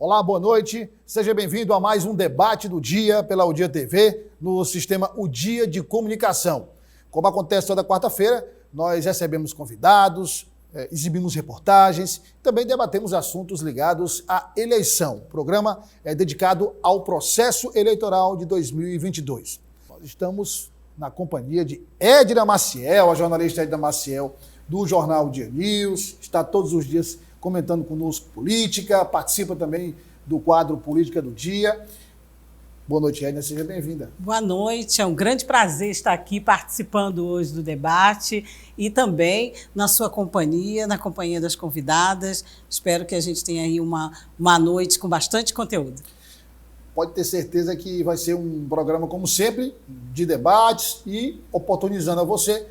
Olá, boa noite. Seja bem-vindo a mais um debate do dia pela O Dia TV, no sistema O Dia de Comunicação. Como acontece toda quarta-feira, nós recebemos convidados, exibimos reportagens, também debatemos assuntos ligados à eleição. O programa é dedicado ao processo eleitoral de 2022. Nós estamos na companhia de Edna Maciel, a jornalista Edna Maciel, do jornal O Dia News, está todos os dias comentando conosco política, participa também do quadro Política do Dia. Boa noite, Edna, seja bem-vinda. Boa noite, é um grande prazer estar aqui participando hoje do debate e também na sua companhia, na companhia das convidadas. Espero que a gente tenha aí uma noite com bastante conteúdo. Pode ter certeza que vai ser um programa, como sempre, de debates e oportunizando a você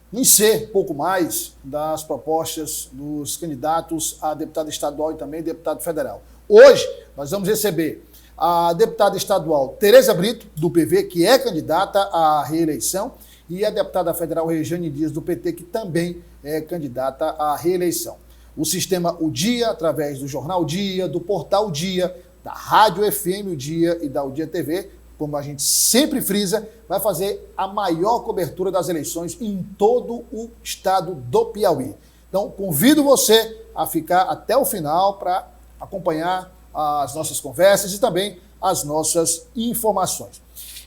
conhecer um pouco mais das propostas dos candidatos a deputado estadual e também deputado federal. Hoje, nós vamos receber a deputada estadual Tereza Brito, do PV, que é candidata à reeleição, e a deputada federal Rejane Dias, do PT, que também é candidata à reeleição. O sistema O Dia, através do Jornal Dia, do Portal Dia, da Rádio FM O Dia e da O Dia TV, como a gente sempre frisa, vai fazer a maior cobertura das eleições em todo o estado do Piauí. Então, convido você a ficar até o final para acompanhar as nossas conversas e também as nossas informações.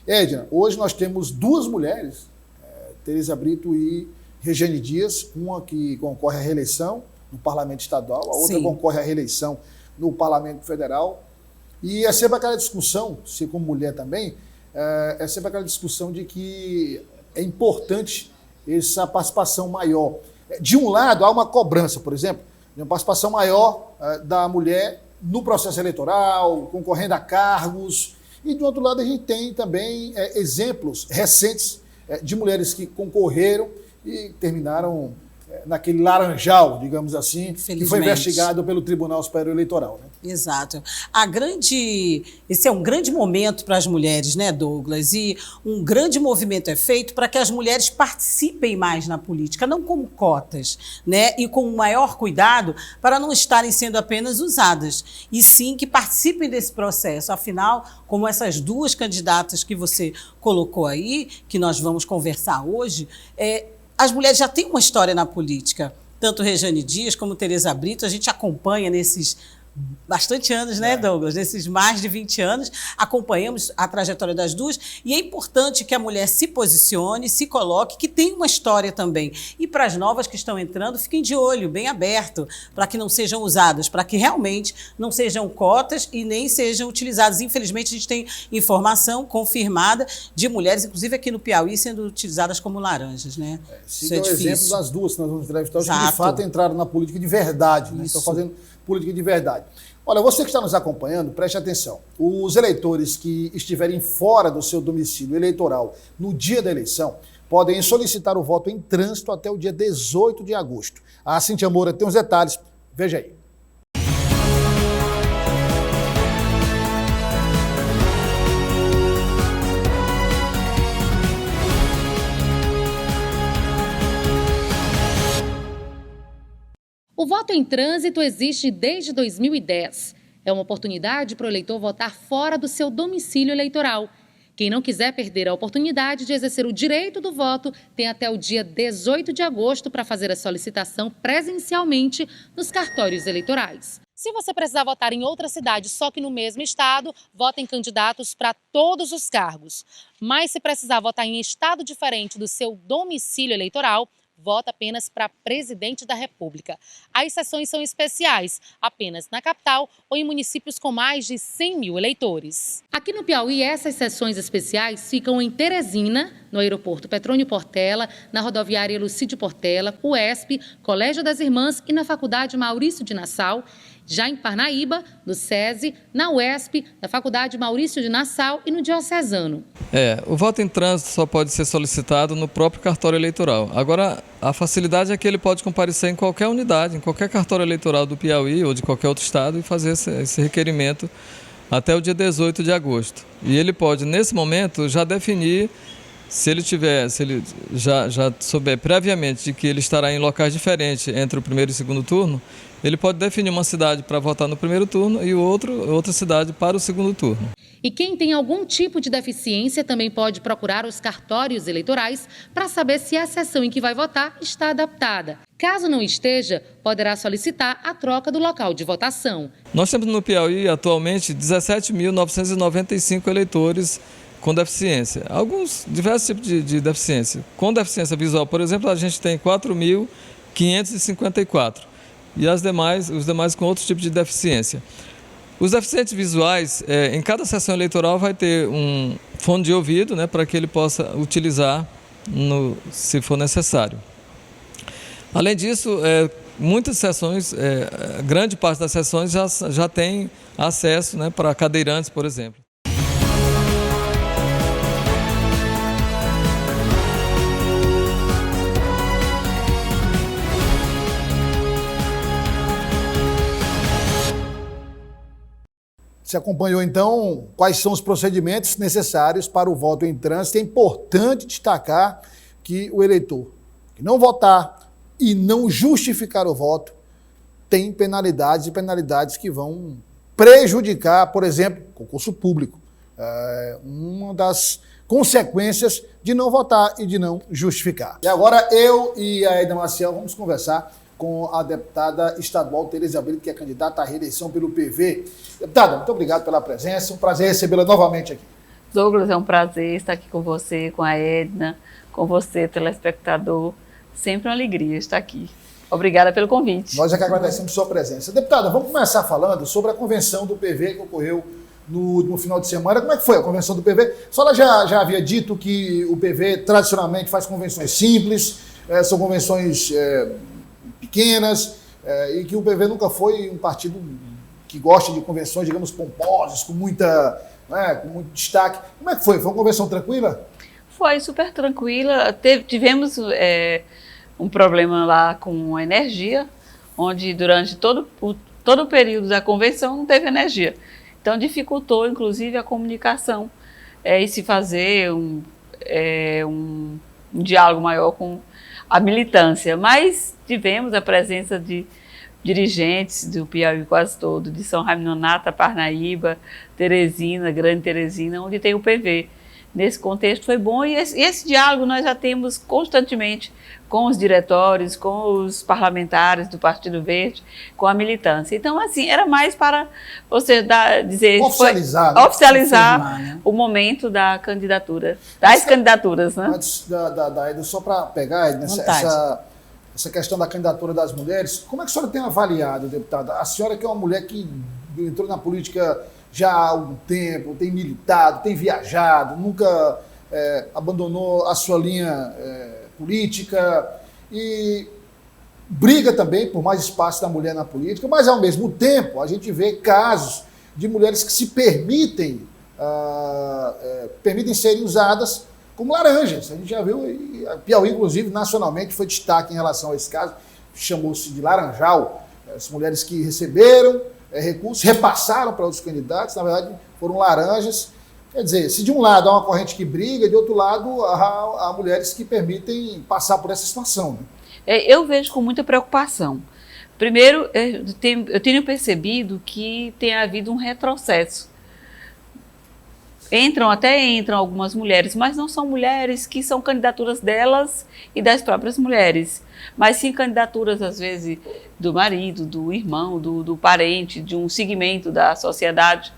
Edna, hoje nós temos duas mulheres, Tereza Brito e Rejane Dias, uma que concorre à reeleição no Parlamento Estadual, a outra concorre à reeleição no Parlamento Federal. E é sempre aquela discussão, se como mulher também, é sempre aquela discussão de que é importante essa participação maior. De um lado, há uma cobrança, por exemplo, de uma participação maior da mulher no processo eleitoral, concorrendo a cargos. E, do outro lado, a gente tem também exemplos recentes de mulheres que concorreram e terminaram naquele laranjal, digamos assim, que foi investigado pelo Tribunal Superior Eleitoral, né? Exato. Esse é um grande momento para as mulheres, né, Douglas? E um grande movimento é feito para que as mulheres participem mais na política, não como cotas, né? E com maior cuidado para não estarem sendo apenas usadas, e sim que participem desse processo. Afinal, como essas duas candidatas que você colocou aí, que nós vamos conversar hoje, as mulheres já têm uma história na política. Tanto Rejane Dias como Tereza Brito, a gente acompanha nesses bastante anos, né, Douglas? Nesses mais de 20 anos, acompanhamos a trajetória das duas, e é importante que a mulher se posicione, se coloque, que tem uma história também. E para as novas que estão entrando, fiquem de olho, bem aberto, para que não sejam usadas, para que realmente não sejam cotas e nem sejam utilizadas. Infelizmente, a gente tem informação confirmada de mulheres, inclusive aqui no Piauí, sendo utilizadas como laranjas, né? Isso é o exemplo das duas que nós vamos entrevistar, que de fato entraram na política de verdade, né? Estão fazendo política de verdade. Olha, você que está nos acompanhando, preste atenção. Os eleitores que estiverem fora do seu domicílio eleitoral no dia da eleição podem solicitar o voto em trânsito até o dia 18 de agosto. A Cíntia Moura tem os detalhes. Veja aí. O voto em trânsito existe desde 2010. É uma oportunidade para o eleitor votar fora do seu domicílio eleitoral. Quem não quiser perder a oportunidade de exercer o direito do voto tem até o dia 18 de agosto para fazer a solicitação presencialmente nos cartórios eleitorais. Se você precisar votar em outra cidade, só que no mesmo estado, vota em candidatos para todos os cargos. Mas se precisar votar em estado diferente do seu domicílio eleitoral, vota apenas para presidente da República. As sessões são especiais, apenas na capital ou em municípios com mais de 100 mil eleitores. Aqui no Piauí, essas sessões especiais ficam em Teresina, no aeroporto Petrônio Portela, na rodoviária Lucídio Portela, UESP, Colégio das Irmãs e na Faculdade Maurício de Nassau. Já em Parnaíba, no SESI, na UESP, na Faculdade Maurício de Nassau e no Diocesano. O voto em trânsito só pode ser solicitado no próprio cartório eleitoral. Agora, a facilidade é que ele pode comparecer em qualquer unidade, em qualquer cartório eleitoral do Piauí ou de qualquer outro estado e fazer esse requerimento até o dia 18 de agosto. E ele pode, nesse momento, já definir se ele já souber previamente de que ele estará em locais diferentes entre o primeiro e o segundo turno, ele pode definir uma cidade para votar no primeiro turno e outra cidade para o segundo turno. E quem tem algum tipo de deficiência também pode procurar os cartórios eleitorais para saber se a sessão em que vai votar está adaptada. Caso não esteja, poderá solicitar a troca do local de votação. Nós temos no Piauí atualmente 17.995 eleitores com deficiência. Alguns diversos tipos de deficiência. Com deficiência visual, por exemplo, a gente tem 4.554 e os demais com outros tipos de deficiência. Os deficientes visuais, em cada sessão eleitoral vai ter um fone de ouvido, né, para que ele possa utilizar se for necessário. Além disso, muitas sessões, grande parte das sessões já tem acesso, né, para cadeirantes, por exemplo. Você acompanhou, então, quais são os procedimentos necessários para o voto em trânsito. É importante destacar que o eleitor que não votar e não justificar o voto tem penalidades e penalidades que vão prejudicar, por exemplo, concurso público. Uma das consequências de não votar e de não justificar. E agora eu e a Edna Maciel vamos conversar com a deputada estadual Tereza Brito, que é candidata à reeleição pelo PV. Deputada, muito obrigado pela presença, um prazer recebê-la novamente aqui. Douglas, é um prazer estar aqui com você, com a Edna, com você, telespectador. Sempre uma alegria estar aqui. Obrigada pelo convite. Nós é que agradecemos sua presença. Deputada, vamos começar falando sobre a convenção do PV que ocorreu no último final de semana. Como é que foi a convenção do PV? A senhora já havia dito que o PV tradicionalmente faz convenções simples, são convenções pequenas, e que o PV nunca foi um partido que gosta de convenções, digamos, pomposas, com muito destaque. Como é que foi? Foi uma convenção tranquila? Foi super tranquila. Tivemos um problema lá com a energia, onde durante todo o período da convenção não teve energia. Então dificultou, inclusive, a comunicação e se fazer um diálogo maior com a militância. Mas tivemos a presença de dirigentes do Piauí quase todo, de São Raimundo Nonato, Parnaíba, Teresina, Grande Teresina, onde tem o PV. Nesse contexto foi bom e esse diálogo nós já temos constantemente com os diretórios, com os parlamentares do Partido Verde, com a militância. Então, assim, era mais para você oficializar o momento da candidatura, das candidaturas. Né? Antes da Edna, só para pegar, Edna, essa questão da candidatura das mulheres, como é que a senhora tem avaliado, deputada? A senhora que é uma mulher que entrou na política já há algum tempo, tem militado, tem viajado, nunca abandonou a sua linha política e briga também por mais espaço da mulher na política, mas ao mesmo tempo a gente vê casos de mulheres que se permitem serem usadas como laranjas. A gente já viu, a Piauí, inclusive, nacionalmente foi destaque em relação a esse caso, chamou-se de laranjal, as mulheres que receberam recursos, repassaram para outros candidatos, na verdade foram laranjas. Quer dizer, se de um lado há uma corrente que briga, de outro lado há mulheres que permitem passar por essa situação. Né? Eu vejo com muita preocupação. Primeiro, eu tenho percebido que tem havido um retrocesso. Entram algumas mulheres, mas não são mulheres que são candidaturas delas e das próprias mulheres, mas sim candidaturas, às vezes, do marido, do irmão, do parente, de um segmento da sociedade,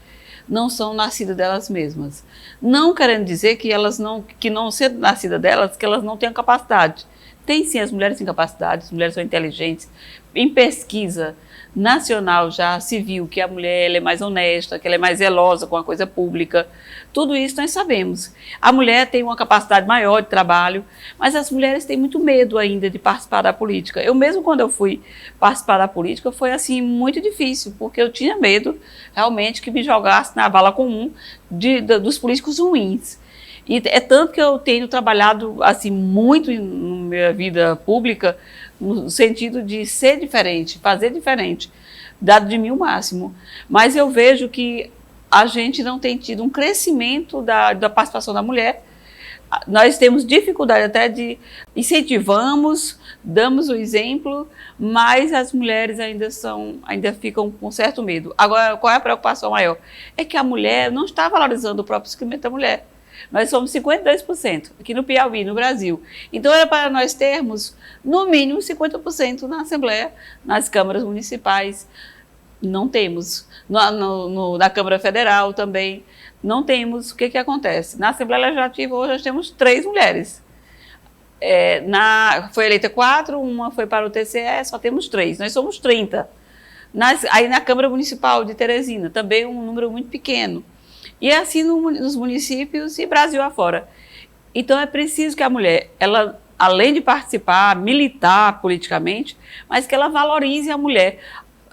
não são nascidas delas mesmas. Não querendo dizer que não sendo nascidas delas, que elas não tenham capacidade. Tem sim, as mulheres têm capacidade, as mulheres são inteligentes. Em pesquisa nacional já se viu que a mulher ela é mais honesta, que ela é mais zelosa com a coisa pública. Tudo isso nós sabemos. A mulher tem uma capacidade maior de trabalho, mas as mulheres têm muito medo ainda de participar da política. Eu mesmo, quando eu fui participar da política, foi assim muito difícil, porque eu tinha medo realmente que me jogasse na vala comum dos políticos ruins. E é tanto que eu tenho trabalhado assim muito na minha vida pública no sentido de ser diferente, fazer diferente, dado de mim o máximo. Mas eu vejo que a gente não tem tido um crescimento da participação da mulher. nós temos dificuldade até de incentivamos, damos o exemplo, mas as mulheres ainda ficam com certo medo. Agora, qual é a preocupação maior? É que a mulher não está valorizando o próprio segmento da mulher. Nós somos 52% aqui no Piauí, no Brasil. Então, era para nós termos, no mínimo, 50% na Assembleia, nas câmaras municipais. Não temos. Na Câmara Federal também não temos. O que acontece? Na Assembleia Legislativa, hoje, nós temos 3 mulheres. Foi eleita 4, uma foi para o TCE, só temos 3. Nós somos 30. Aí na Câmara Municipal de Teresina, também um número muito pequeno. E é assim nos municípios e Brasil afora. Então é preciso que a mulher, ela, além de participar, militar politicamente, mas que ela valorize a mulher.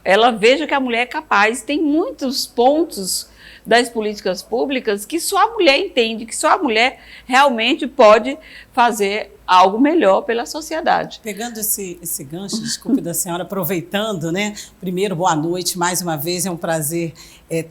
Ela veja que a mulher é capaz. Tem muitos pontos das políticas públicas que só a mulher entende, que só a mulher realmente pode fazer algo melhor pela sociedade. Pegando esse gancho, desculpe da senhora, aproveitando, né? Primeiro, boa noite mais uma vez, é um prazer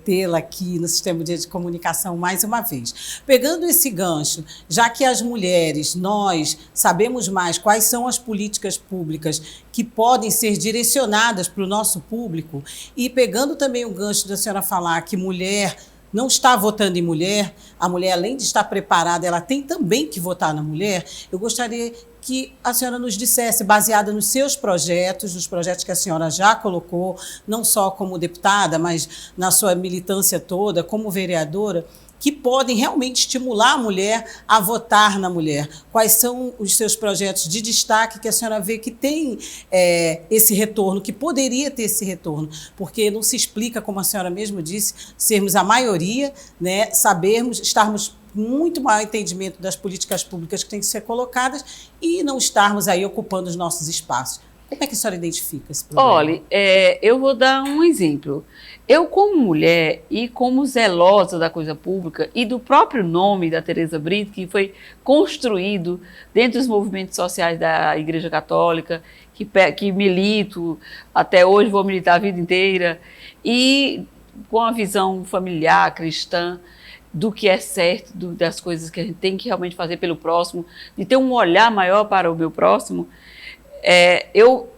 tê-la aqui no Sistema de Comunicação mais uma vez. Pegando esse gancho, já que as mulheres, nós sabemos mais quais são as políticas públicas que podem ser direcionadas para o nosso público, e pegando também o gancho da senhora falar que mulher não está votando em mulher, a mulher, além de estar preparada, ela tem também que votar na mulher. Eu gostaria que a senhora nos dissesse, baseada nos seus projetos, nos projetos que a senhora já colocou, não só como deputada, mas na sua militância toda, como vereadora, que podem realmente estimular a mulher a votar na mulher. Quais são os seus projetos de destaque que a senhora vê que tem esse retorno, que poderia ter esse retorno? Porque não se explica, como a senhora mesmo disse, sermos a maioria, né, estarmos muito maior entendimento das políticas públicas que têm que ser colocadas e não estarmos aí ocupando os nossos espaços. Como é que a senhora identifica esse problema? Olha, eu vou dar um exemplo. Eu, como mulher e como zelosa da coisa pública e do próprio nome da Tereza Brito, que foi construído dentro dos movimentos sociais da Igreja Católica, que milito, até hoje vou militar a vida inteira, e com a visão familiar, cristã, do que é certo, das coisas que a gente tem que realmente fazer pelo próximo, de ter um olhar maior para o meu próximo, eu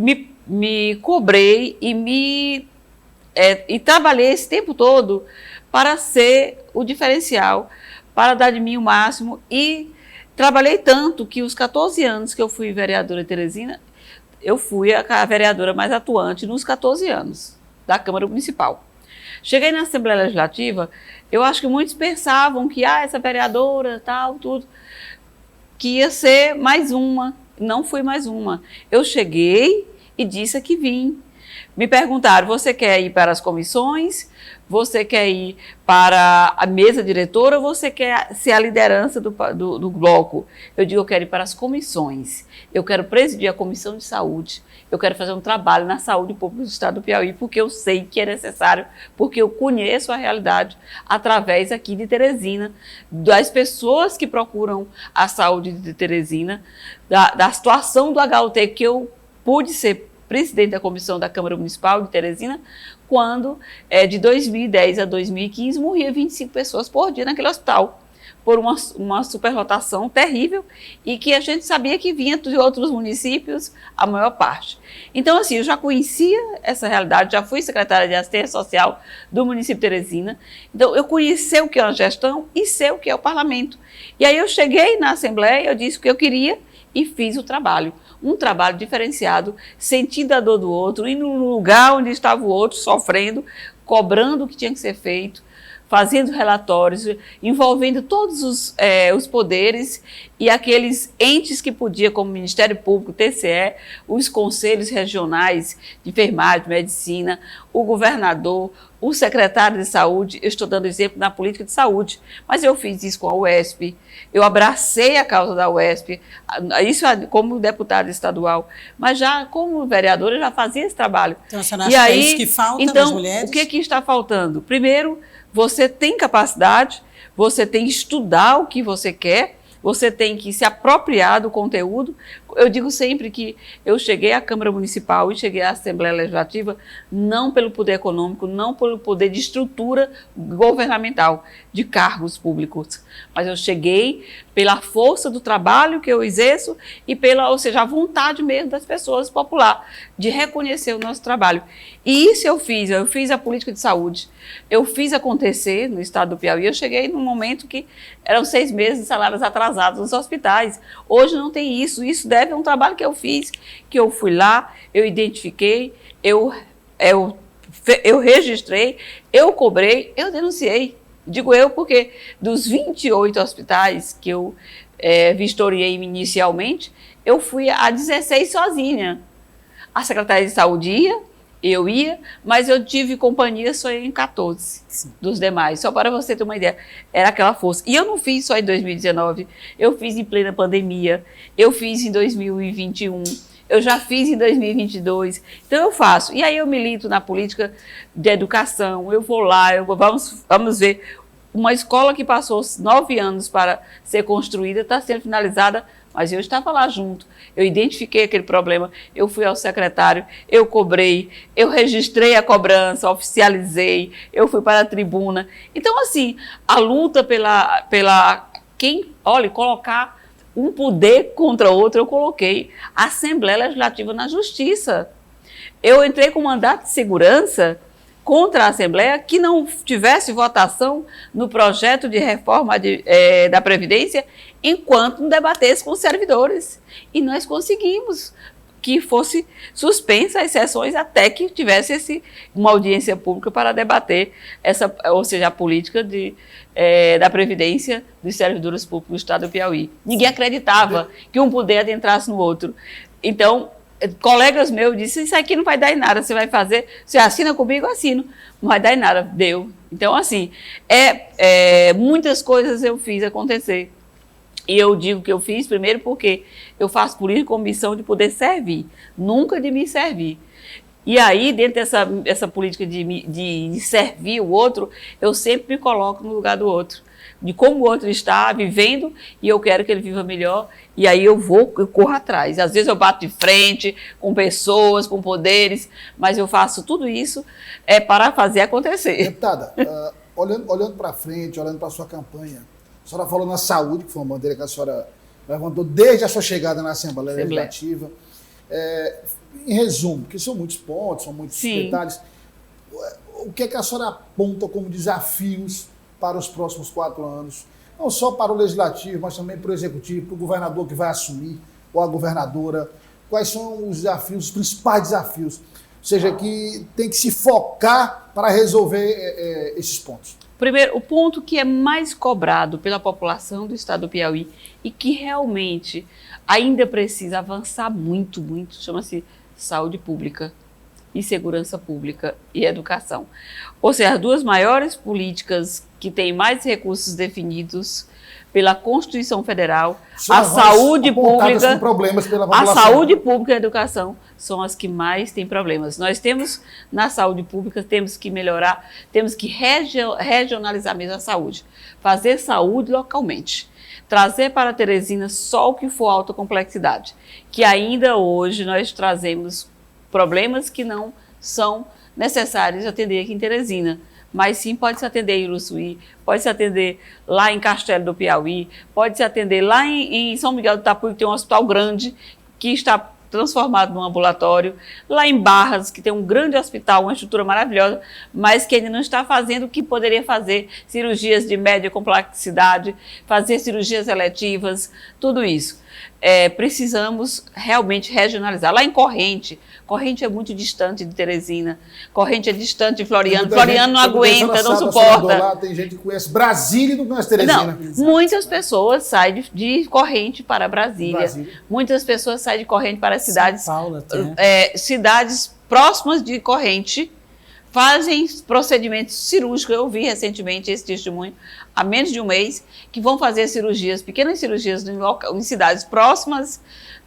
me cobrei e trabalhei esse tempo todo para ser o diferencial, para dar de mim o máximo, e trabalhei tanto que os 14 anos que eu fui vereadora de Teresina, eu fui a vereadora mais atuante nos 14 anos da Câmara Municipal. Cheguei na Assembleia Legislativa, eu acho que muitos pensavam que essa vereadora, tal, tudo, que ia ser mais uma. Não fui mais uma. Eu cheguei e disse que vim. Me perguntaram, você quer ir para as comissões? Você quer ir para a mesa diretora ou você quer ser a liderança do bloco? Eu digo, eu quero ir para as comissões. Eu quero presidir a Comissão de Saúde. Eu quero fazer um trabalho na saúde pública do Estado do Piauí, porque eu sei que é necessário, porque eu conheço a realidade através aqui de Teresina, das pessoas que procuram a saúde de Teresina, da situação do HUT, que eu pude ser presidente da comissão da Câmara Municipal de Teresina, quando de 2010 a 2015 morria 25 pessoas por dia naquele hospital, por uma superlotação terrível, e que a gente sabia que vinha de outros municípios, a maior parte. Então, assim, eu já conhecia essa realidade, já fui secretária de Assistência Social do município de Teresina, então eu conheci o que é a gestão e sei o que é o parlamento. E aí eu cheguei na Assembleia, eu disse o que eu queria e fiz o trabalho. Um trabalho diferenciado, sentindo a dor do outro, indo no lugar onde estava o outro, sofrendo, cobrando o que tinha que ser feito, fazendo relatórios, envolvendo todos os poderes e aqueles entes que podia, como o Ministério Público, TCE, os conselhos regionais de enfermagem, medicina, o governador, o secretário de saúde. Eu estou dando exemplo na política de saúde, mas eu fiz isso com a UESP, eu abracei a causa da UESP, isso como deputada estadual, mas já como vereadora eu já fazia esse trabalho. Então, você não acha que é isso que falta nas mulheres? Então, o que está faltando? Primeiro, você tem capacidade, você tem que estudar o que você quer, você tem que se apropriar do conteúdo. Eu digo sempre que eu cheguei à Câmara Municipal e cheguei à Assembleia Legislativa não pelo poder econômico, não pelo poder de estrutura governamental, de cargos públicos, mas eu cheguei pela força do trabalho que eu exerço e pela, ou seja, a vontade mesmo das pessoas popular de reconhecer o nosso trabalho. E isso eu fiz a política de saúde, eu fiz acontecer no estado do Piauí. Eu cheguei num momento que eram 6 meses de salários atrasados nos hospitais. Hoje não tem isso. Isso deve a um trabalho que eu fiz, que eu fui lá, eu identifiquei, eu registrei, eu cobrei, eu denunciei. Digo eu porque dos 28 hospitais que eu vistoriei inicialmente, eu fui a 16 sozinha. A Secretaria de Saúde eu ia, mas eu tive companhia só em 14 dos demais, só para você ter uma ideia, era aquela força. E eu não fiz só em 2019, eu fiz em plena pandemia, eu fiz em 2021, eu já fiz em 2022, então eu faço. E aí eu milito na política de educação, eu vou lá, vamos ver, uma escola que passou 9 anos para ser construída, está sendo finalizada, mas eu estava lá junto, eu identifiquei aquele problema, eu fui ao secretário, eu cobrei, eu registrei a cobrança, oficializei, eu fui para a tribuna. Então, assim, a luta colocar um poder contra outro, eu coloquei a Assembleia Legislativa na Justiça. Eu entrei com mandato de segurança contra a Assembleia que não tivesse votação no projeto de reforma da Previdência enquanto não debatesse com os servidores. E nós conseguimos que fosse suspensa as sessões até que tivesse uma audiência pública para debater ou seja, a política da Previdência dos servidores públicos do Estado do Piauí. Ninguém acreditava que um poder adentrasse no outro. Então, colegas meus disseram, isso aqui não vai dar em nada, você vai fazer, você assina comigo, eu assino, não vai dar em nada, deu. Então, assim, muitas coisas eu fiz acontecer. E eu digo que eu fiz primeiro porque eu faço política com missão de poder servir, nunca de me servir. E aí, dentro dessa política de servir o outro, eu sempre me coloco no lugar do outro, de como o outro está vivendo e eu quero que ele viva melhor, e aí eu corro atrás. Às vezes eu bato de frente com pessoas, com poderes, mas eu faço tudo isso para fazer acontecer. Deputada, olhando para frente, olhando para a sua campanha, a senhora falou na saúde, que foi uma bandeira que a senhora levantou desde a sua chegada na Assembleia Legislativa. Em resumo, porque são muitos pontos, são muitos detalhes, o que é que a senhora aponta como desafios para os próximos 4 anos? Não só para o Legislativo, mas também para o Executivo, para o governador que vai assumir, ou a governadora. Quais são os desafios, os principais desafios? Ou seja, que tem que se focar para resolver esses pontos. Primeiro, o ponto que é mais cobrado pela população do estado do Piauí e que realmente ainda precisa avançar muito, muito, chama-se saúde pública e segurança pública e educação. Ou seja, as 2 maiores políticas que têm mais recursos definidos pela Constituição Federal, a saúde pública, com problemas pela população. A saúde pública e a educação são as que mais têm problemas. Nós temos, na saúde pública, temos que melhorar, temos que regionalizar mesmo a saúde, fazer saúde localmente, trazer para Teresina só o que for alta complexidade, que ainda hoje nós trazemos problemas que não são necessários atender aqui em Teresina. Mas sim, pode se atender em Uruçuí, pode se atender lá em Castelo do Piauí, pode se atender lá em São Miguel do Tapuí, que tem um hospital grande, que está transformado num ambulatório, lá em Barras, que tem um grande hospital, uma estrutura maravilhosa, mas que ainda não está fazendo o que poderia fazer, cirurgias de média complexidade, fazer cirurgias eletivas, tudo isso. Precisamos realmente regionalizar. Lá em Corrente é muito distante de Teresina, Corrente é distante de Floriano, Floriano não aguenta, não suporta. Lá, tem gente que conhece Brasília e não conhece Teresina. Não, muitas pessoas saem de Corrente para Brasília, muitas pessoas saem de Corrente para cidades, cidades próximas de Corrente, fazem procedimentos cirúrgicos. Eu vi recentemente esse testemunho, há menos de um mês, que vão fazer cirurgias, pequenas cirurgias em cidades próximas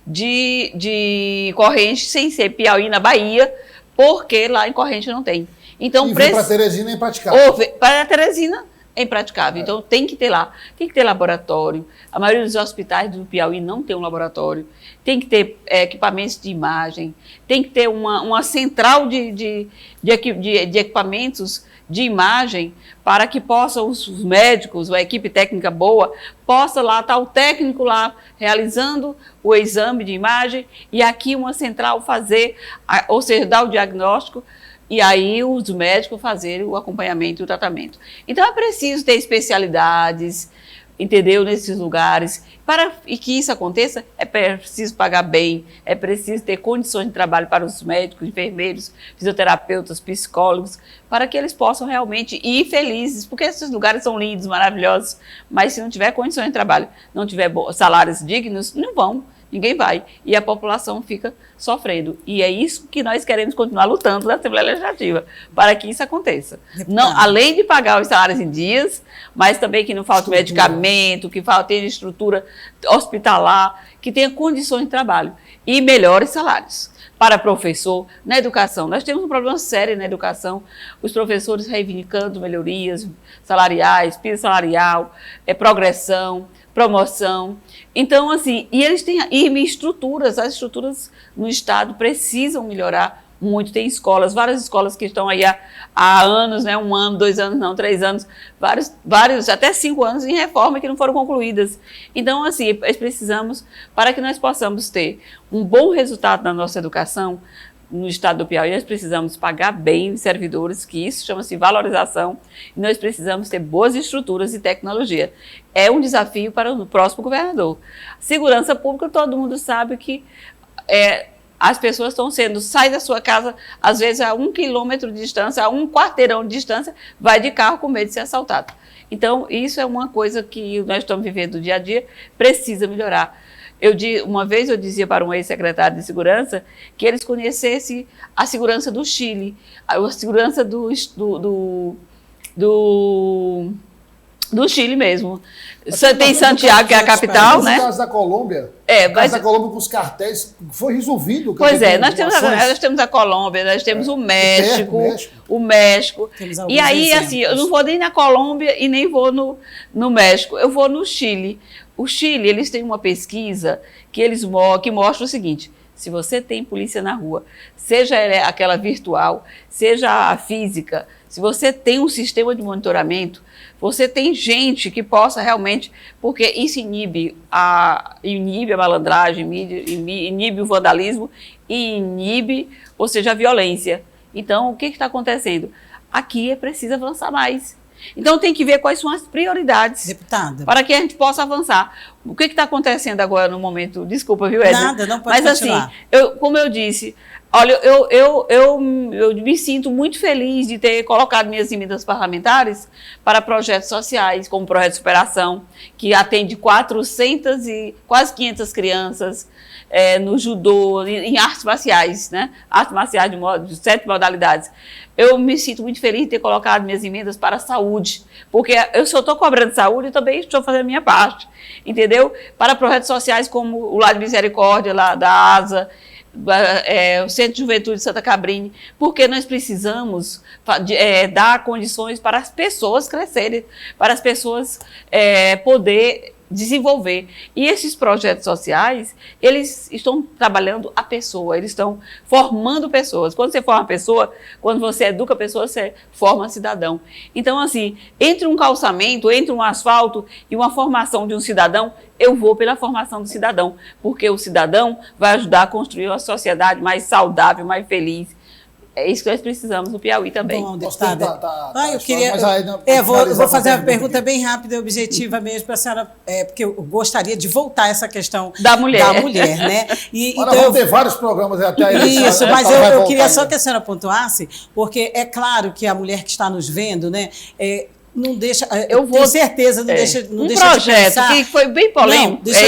de Corrente, sem ser Piauí, na Bahia, porque lá em Corrente não tem. Então, para Teresina é impraticável. Para Teresina é impraticável. Então tem que ter lá, tem que ter laboratório. A maioria dos hospitais do Piauí não tem um laboratório. Tem que ter equipamentos de imagem, tem que ter uma central de equipamentos de imagem para que possam os médicos, a equipe técnica boa, possa lá estar o técnico lá realizando o exame de imagem e aqui uma central fazer, ou seja, dar o diagnóstico e aí os médicos fazerem o acompanhamento e o tratamento. Então é preciso ter especialidades, entendeu, nesses lugares. E que isso aconteça, é preciso pagar bem, é preciso ter condições de trabalho para os médicos, enfermeiros, fisioterapeutas, psicólogos, para que eles possam realmente ir felizes, porque esses lugares são lindos, maravilhosos, mas se não tiver condições de trabalho, não tiver salários dignos, não vão. Ninguém vai. E a população fica sofrendo. E é isso que nós queremos continuar lutando na Assembleia Legislativa, para que isso aconteça. Não, além de pagar os salários em dias, mas também que não falte medicamento, que tenha estrutura hospitalar, que tenha condições de trabalho e melhores salários. Para professor, na educação, nós temos um problema sério na educação, os professores reivindicando melhorias salariais, piso salarial, progressão, promoção. Então, assim, e eles têm estruturas, as estruturas no Estado precisam melhorar muito. Tem escolas, várias escolas que estão aí há anos, né? 1 ano, 2 anos, não, 3 anos, vários, até 5 anos em reforma que não foram concluídas. Então, assim, nós precisamos, para que nós possamos ter um bom resultado na nossa educação, no estado do Piauí, nós precisamos pagar bem os servidores, que isso chama-se valorização, e nós precisamos ter boas estruturas e tecnologia. É um desafio para o próximo governador. Segurança pública, todo mundo sabe que as pessoas estão sai da sua casa, às vezes a 1 quilômetro de distância, a 1 quarteirão de distância, vai de carro com medo de ser assaltado. Então, isso é uma coisa que nós estamos vivendo no dia a dia, precisa melhorar. Uma vez eu dizia para um ex-secretário de segurança que eles conhecessem a segurança do Chile, a segurança do Chile mesmo. Tem Santiago, que é a capital, né? No caso da Colômbia, da Colômbia com os cartéis, foi resolvido. Pois é, nós temos a Colômbia, nós temos o México. E aí, assim, eu não vou nem na Colômbia e nem vou no México, eu vou no Chile. O Chile, eles têm uma pesquisa que mostra o seguinte: se você tem polícia na rua, seja aquela virtual, seja a física, se você tem um sistema de monitoramento, você tem gente que possa realmente, porque isso inibe a malandragem, inibe o vandalismo e inibe, ou seja, a violência. Então, o que está acontecendo? Aqui é preciso avançar mais. Então tem que ver quais são as prioridades, deputada, para que a gente possa avançar. O que está acontecendo agora no momento? Desculpa, viu, Edna? Nada, não pode continuar. Mas assim, como eu disse, olha, eu me sinto muito feliz de ter colocado minhas emendas parlamentares para projetos sociais, como o Projeto de Superação, que atende 400 e quase 500 crianças, no judô, em artes marciais, né? Artes marciais de 7 modalidades. Eu me sinto muito feliz de ter colocado minhas emendas para a saúde, porque eu só estou cobrando saúde e também estou fazendo a minha parte, entendeu? Para projetos sociais como o Lar de Misericórdia, lá da ASA, o Centro de Juventude de Santa Cabrine, porque nós precisamos dar condições para as pessoas crescerem, para as pessoas poder desenvolver. E esses projetos sociais, eles estão trabalhando a pessoa, eles estão formando pessoas. Quando você forma pessoa, quando você educa a pessoa, você forma cidadão. Então, assim, entre um calçamento, entre um asfalto e uma formação de um cidadão, eu vou pela formação do cidadão, porque o cidadão vai ajudar a construir uma sociedade mais saudável, mais feliz. É isso que nós precisamos no Piauí também. Bom, deputada. Eu queria. Vou fazer uma pergunta bem rápida e objetiva mesmo para a senhora, porque eu gostaria de voltar a essa questão da mulher, né? Então vamos ter vários programas até a eleição. Isso, mas eu queria só que a senhora pontuasse, porque é claro que a mulher que está nos vendo, né? Não deixa, tenho certeza, não deixa de projeto que foi bem polêmico. Deixa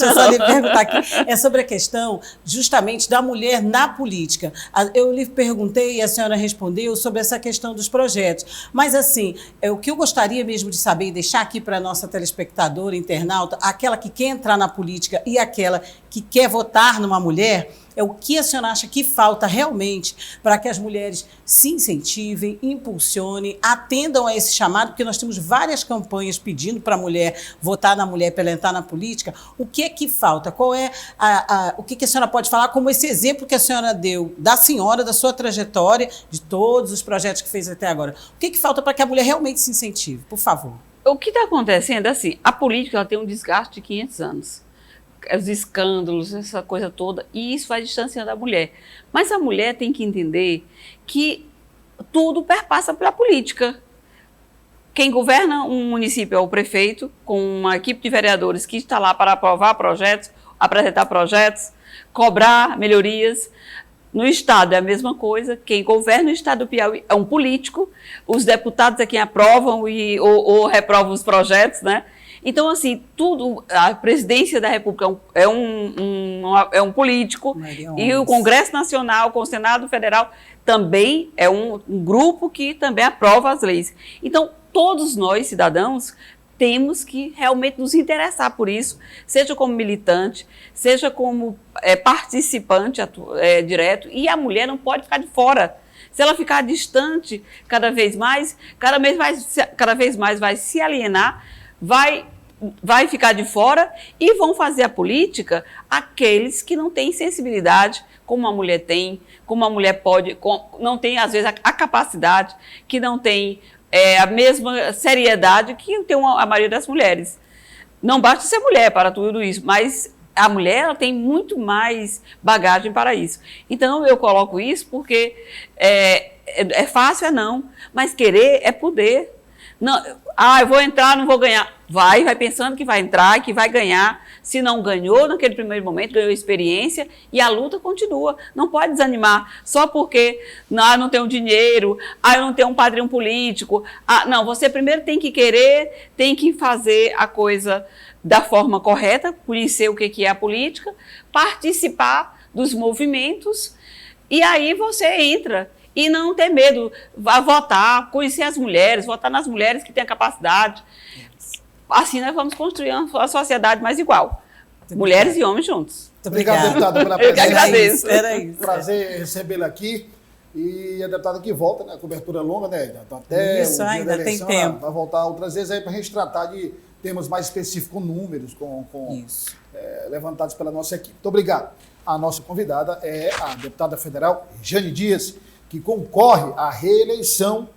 eu só lhe perguntar aqui. É sobre a questão justamente da mulher na política. Eu lhe perguntei e a senhora respondeu sobre essa questão dos projetos. Mas, assim, o que eu gostaria mesmo de saber e deixar aqui para a nossa telespectadora, internauta, aquela que quer entrar na política e aquela que quer votar numa mulher, É o que a senhora acha que falta realmente para que as mulheres se incentivem, impulsionem, atendam a esse chamado, porque nós temos várias campanhas pedindo para a mulher votar na mulher, para ela entrar na política. O que é que falta? Qual é o que a senhora pode falar como esse exemplo que a senhora deu da senhora, da sua trajetória, de todos os projetos que fez até agora? O que falta para que a mulher realmente se incentive? Por favor. O que está acontecendo é assim, a política ela tem um desgaste de 500 anos. Os escândalos, essa coisa toda, e isso vai distanciando a mulher. Mas a mulher tem que entender que tudo perpassa pela política. Quem governa um município é o prefeito, com uma equipe de vereadores que está lá para aprovar projetos, apresentar projetos, cobrar melhorias. No Estado é a mesma coisa, quem governa o Estado do Piauí é um político, os deputados é quem aprovam ou reprovam os projetos, né? Então, assim, tudo, a presidência da República é um político, e o Congresso Nacional, com o Senado Federal, também é um grupo que também aprova as leis. Então, todos nós, cidadãos, temos que realmente nos interessar por isso, seja como militante, seja como participante direto, e a mulher não pode ficar de fora. Se ela ficar distante cada vez mais vai se alienar, vai ficar de fora e vão fazer a política aqueles que não têm sensibilidade como a mulher tem, como a mulher pode, não tem às vezes a capacidade, que não tem a mesma seriedade que tem a maioria das mulheres. Não basta ser mulher para tudo isso, mas a mulher ela tem muito mais bagagem para isso. Então eu coloco isso porque é fácil, não, mas querer é poder. Não, eu vou entrar, não vou ganhar. Vai pensando que vai entrar, que vai ganhar. Se não ganhou naquele primeiro momento, ganhou experiência e a luta continua. Não pode desanimar só porque não tenho dinheiro, eu não tenho um padrinho político. Não, você primeiro tem que querer, tem que fazer a coisa da forma correta, conhecer o que é a política, participar dos movimentos e aí você entra. E não ter medo, votar, conhecer as mulheres, votar nas mulheres que têm a capacidade. Assim nós vamos construir uma sociedade mais igual. Mulheres e homens juntos. Muito obrigado, deputada, pela presença. Eu que agradeço. Era isso. Prazer recebê-la aqui. E a deputada que volta, né? Cobertura longa, né? Até isso, o dia ainda da eleição, tem tempo. Vai voltar outras vezes aí para a gente tratar de temas mais específicos, com números, levantados pela nossa equipe. Muito obrigado. A nossa convidada é a deputada federal Jane Dias, que concorre à reeleição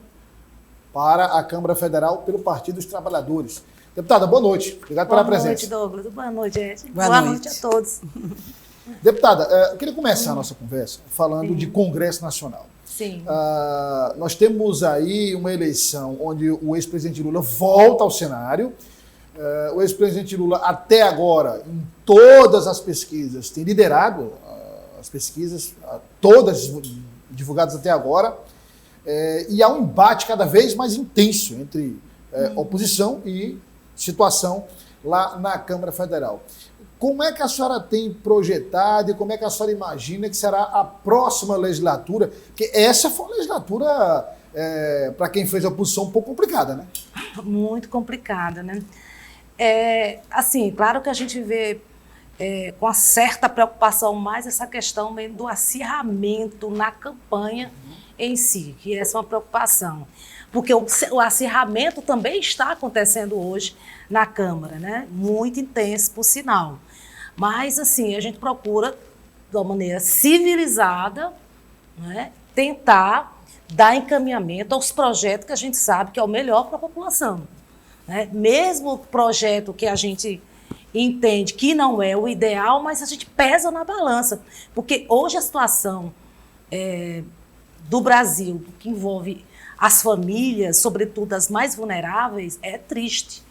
para a Câmara Federal pelo Partido dos Trabalhadores. Deputada, boa noite. Obrigado pela presença. Boa noite, Douglas. Boa noite, Ed. Boa noite a todos. Deputada, eu queria começar a nossa conversa falando de Congresso Nacional. Sim. Nós temos aí uma eleição onde o ex-presidente Lula volta ao cenário. O ex-presidente Lula, até agora, em todas as pesquisas, tem liderado as pesquisas, todas divulgadas até agora, e há um embate cada vez mais intenso entre oposição e situação lá na Câmara Federal. Como é que a senhora tem projetado e como é que a senhora imagina que será a próxima legislatura? Porque essa foi uma legislatura, para quem fez a oposição, um pouco complicada, né? Muito complicada, né? Assim, claro que a gente vê com uma certa preocupação mais essa questão mesmo do acirramento na campanha em si, que essa é uma preocupação. Porque o acirramento também está acontecendo hoje na Câmara, né? Muito intenso, por sinal. Mas, assim, a gente procura, de uma maneira civilizada, né, tentar dar encaminhamento aos projetos que a gente sabe que é o melhor para a população. Né? Mesmo o projeto que a gente entende que não é o ideal, mas a gente pesa na balança. Porque hoje a situação do Brasil, que envolve as famílias, sobretudo as mais vulneráveis, é triste.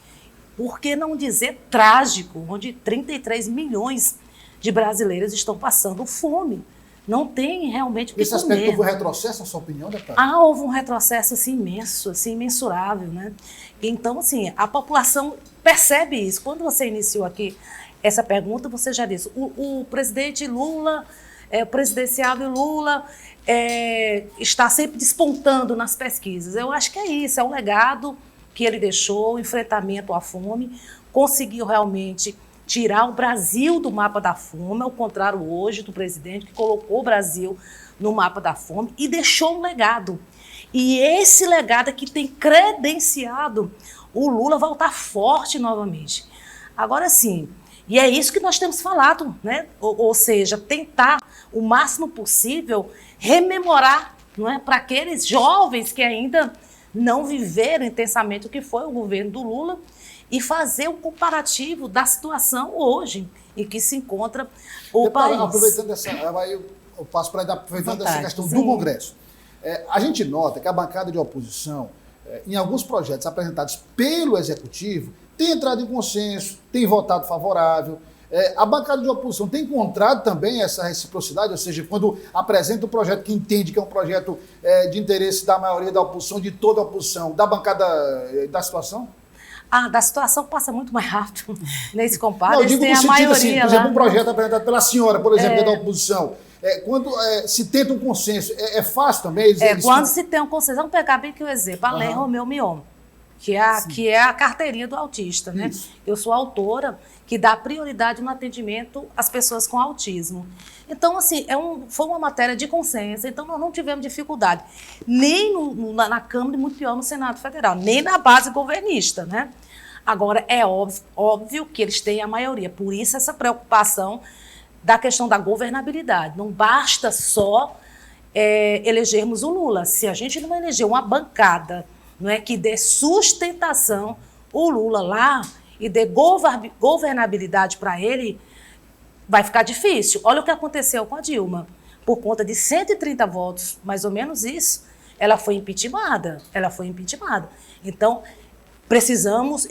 Por que não dizer trágico, onde 33 milhões de brasileiros estão passando fome. Não tem realmente o que comer. Esse aspecto houve um retrocesso, na sua opinião, deputada? Houve um retrocesso assim, imenso, assim, imensurável, né? Então, assim, a população percebe isso. Quando você iniciou aqui essa pergunta, você já disse, o presidente Lula, o presidenciável Lula está sempre despontando nas pesquisas. Eu acho que é isso, é um legado que ele deixou, o enfrentamento à fome, conseguiu realmente tirar o Brasil do mapa da fome, ao contrário hoje do presidente que colocou o Brasil no mapa da fome e deixou um legado. E esse legado é que tem credenciado o Lula voltar forte novamente. Agora sim, e é isso que nós temos falado, né? Ou seja, tentar o máximo possível rememorar, não é, para aqueles jovens que ainda não viveram intensamente o que foi o governo do Lula e fazer um comparativo da situação hoje em que se encontra o país. Aproveitando eu passo para aproveitando essa questão sim. do Congresso. A gente nota que a bancada de oposição, em alguns projetos apresentados pelo Executivo, tem entrado em consenso, tem votado favorável. A bancada de oposição tem encontrado também essa reciprocidade, ou seja, quando apresenta um projeto que entende que é um projeto de interesse da maioria da oposição, de toda a oposição, da bancada da situação? Da situação passa muito mais rápido nesse comparo. Não, eu digo no sentido assim, por exemplo, um projeto apresentado pela senhora, por exemplo, da oposição. Quando se tenta um consenso, é fácil também? Quando se tem um consenso, vamos pegar bem que o exemplo, a Lei Romeu Mion, que é a carteirinha do autista, né? Isso. Eu sou autora que dá prioridade no atendimento às pessoas com autismo. Então, assim, foi uma matéria de consenso, então nós não tivemos dificuldade, nem na Câmara e muito pior no Senado Federal, nem na base governista, né? Agora, é óbvio que eles têm a maioria, por isso essa preocupação da questão da governabilidade. Não basta só elegermos o Lula. Se a gente não eleger uma bancada, não é, que dê sustentação o Lula lá e dê governabilidade para ele, vai ficar difícil. Olha o que aconteceu com a Dilma. Por conta de 130 votos, mais ou menos isso, ela foi impeachmentada. Então, precisamos,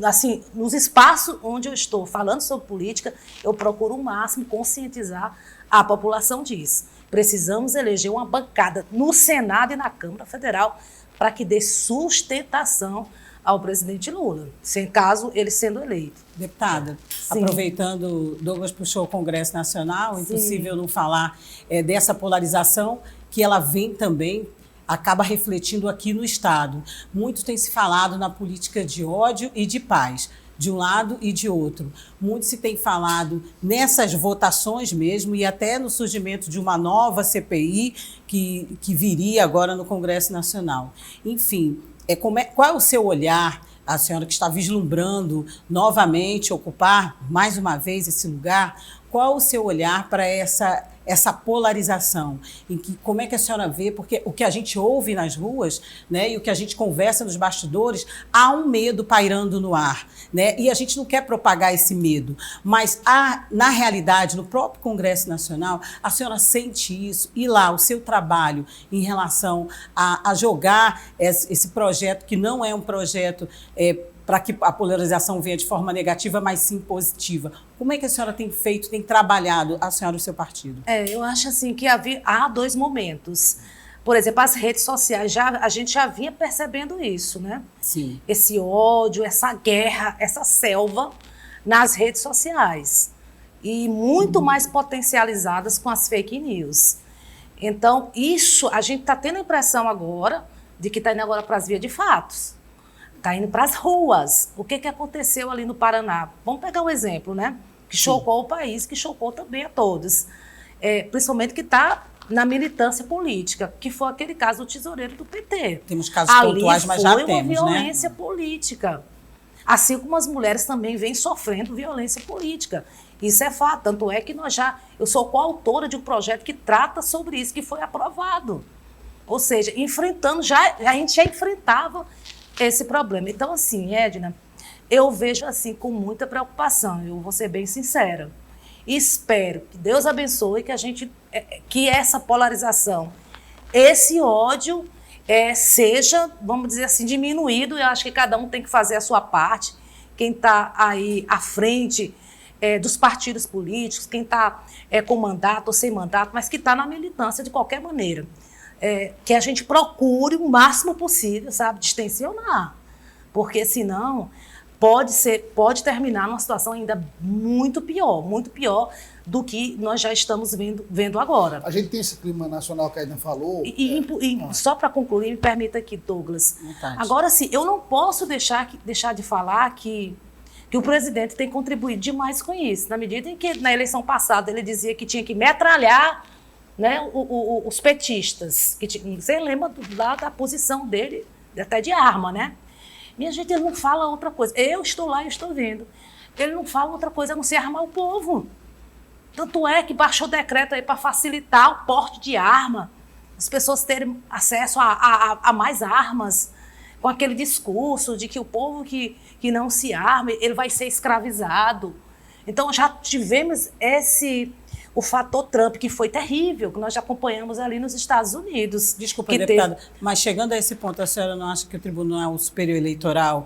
assim, nos espaços onde eu estou falando sobre política, eu procuro o máximo conscientizar a população disso. Precisamos eleger uma bancada no Senado e na Câmara Federal para que dê sustentação ao presidente Lula, sem caso ele sendo eleito. Deputada, sim, aproveitando, Douglas puxou o Congresso Nacional, impossível não falar dessa polarização que ela vem também, acaba refletindo aqui no Estado. Muito tem se falado na política de ódio e de paz, de um lado e de outro. Muito se tem falado nessas votações mesmo e até no surgimento de uma nova CPI que viria agora no Congresso Nacional. Enfim, qual é o seu olhar, a senhora que está vislumbrando novamente ocupar mais uma vez esse lugar, qual o seu olhar para essa polarização? Como é que a senhora vê? Porque o que a gente ouve nas ruas, né, e o que a gente conversa nos bastidores, há um medo pairando no ar, né, e a gente não quer propagar esse medo, mas na realidade, no próprio Congresso Nacional, a senhora sente isso, e lá o seu trabalho em relação a jogar esse projeto, que não é um projeto para que a polarização venha de forma negativa, mas sim positiva. Como é que a senhora tem feito, tem trabalhado, a senhora e o seu partido? Eu acho assim que há dois momentos. Por exemplo, as redes sociais, a gente já vinha percebendo isso, né? Sim. Esse ódio, essa guerra, essa selva nas redes sociais. E muito mais potencializadas com as fake news. Então, isso, a gente está tendo a impressão agora de que está indo agora para as vias de fatos. Está indo para as ruas. O que aconteceu ali no Paraná? Vamos pegar um exemplo, né? Que chocou o país, que chocou também a todos. Principalmente que está na militância política, que foi aquele caso do tesoureiro do PT. Temos casos pontuais, mas já temos, né? Foi uma violência política. Assim como as mulheres também vêm sofrendo violência política. Isso é fato. Tanto é que eu sou coautora de um projeto que trata sobre isso, que foi aprovado. Ou seja, a gente já enfrentava esse problema. Então, assim, Edna, eu vejo assim com muita preocupação, eu vou ser bem sincera. Espero que Deus abençoe que essa polarização, esse ódio seja, vamos dizer assim, diminuído. Eu acho que cada um tem que fazer a sua parte. Quem está aí à frente dos partidos políticos, quem está com mandato ou sem mandato, mas que está na militância de qualquer maneira. Que a gente procure o máximo possível, sabe, distensionar, porque senão pode terminar numa situação ainda muito pior do que nós já estamos vendo agora. A gente tem esse clima nacional que a Edna falou. Só para concluir, me permita aqui, Douglas. Agora sim, eu não posso deixar de falar que que o presidente tem contribuído demais com isso, na medida em que na eleição passada ele dizia que tinha que metralhar, né, os petistas. Você lembra lá da posição dele, até de arma, né? Minha gente, ele não fala outra coisa. Eu estou lá e estou vendo. Ele não fala outra coisa a não ser armar o povo. Tanto é que baixou decreto aí para facilitar o porte de arma, as pessoas terem acesso a mais armas, com aquele discurso de que o povo que não se arme, ele vai ser escravizado. Então, já tivemos o fator Trump, que foi terrível, que nós já acompanhamos ali nos Estados Unidos. Desculpa, deputada, mas chegando a esse ponto, a senhora não acha que o Tribunal Superior Eleitoral,